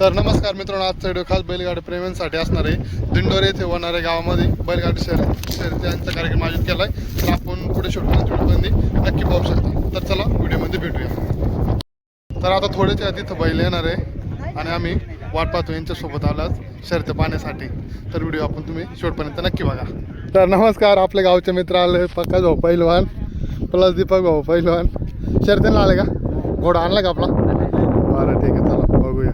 तर नमस्कार मित्रांनो, आजचा व्हिडिओ खास बैलगाडी प्रेमींसाठी असणार आहे. दिंडोरी येथे होणाऱ्या गावामध्ये बैलगाडी शर्यतीचा कार्यक्रम आयोजित केला आहे. तर आपण पुढे व्हिडिओमध्ये नक्की पाहू शकता. तर चला व्हिडिओमध्ये भेटूया. तर आता थोडेच तिथं बैल येणार आहे आणि आम्ही वाट पाहतो यांच्यासोबत आलाच शर्यत पाहण्यासाठी. तर व्हिडिओ आपण तुम्ही शेवटपर्यंत नक्की बघा. तर नमस्कार, आपल्या गावचे मित्र आले. पक्का भाऊ पहिलवान प्लस दीपक भाऊ पहिलवान. शर्यतीला आले का? घोडा आणला का आपला? बरं ठीक आहे, चला बघूया.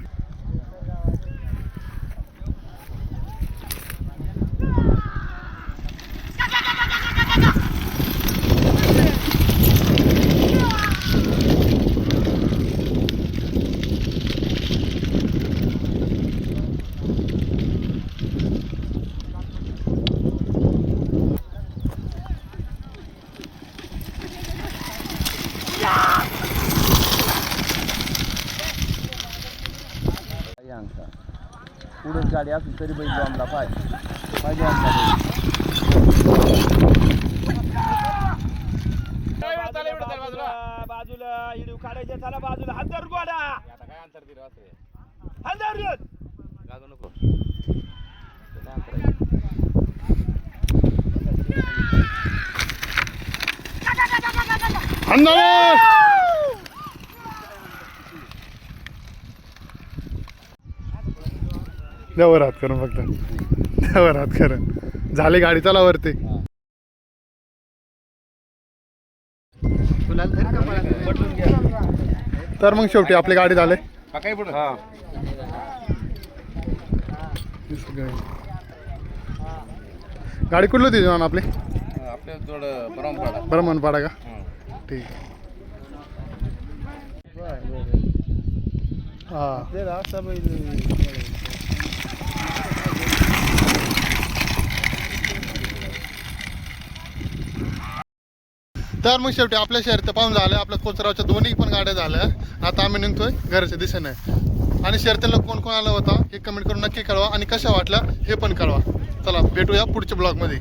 पुढे गाडी असेल तरी बैल जॉमला पाहिजे बाजूला इडू काढायचे. चला बाजूला हंदर गोडा. आता काय अंतर दिलं हंदर गाजू नको. देवर हात करून फक्त देवर हात करून झाली गाडी. चला वरती. तर मग शेवटी आपली गाडी झाली. गाडी कुठली होती जाऊन आपली? आपल्या थोडं ब्रह्मणपाडा का? ठीक आहे. तर मग शेवटी आपल्या शर्यत पाहून झालं. आपल्या कोचरावच्या दोन्ही पण गाड्या झाल्या. आता आम्ही निघतोय घराच्या दिशेने. आणि शर्यतीला कोण कोण आला होता हे कमेंट करून नक्की कळवा आणि कशा वाटल्या हे पण कळवा. चला भेटूया पुढच्या ब्लॉगमध्ये.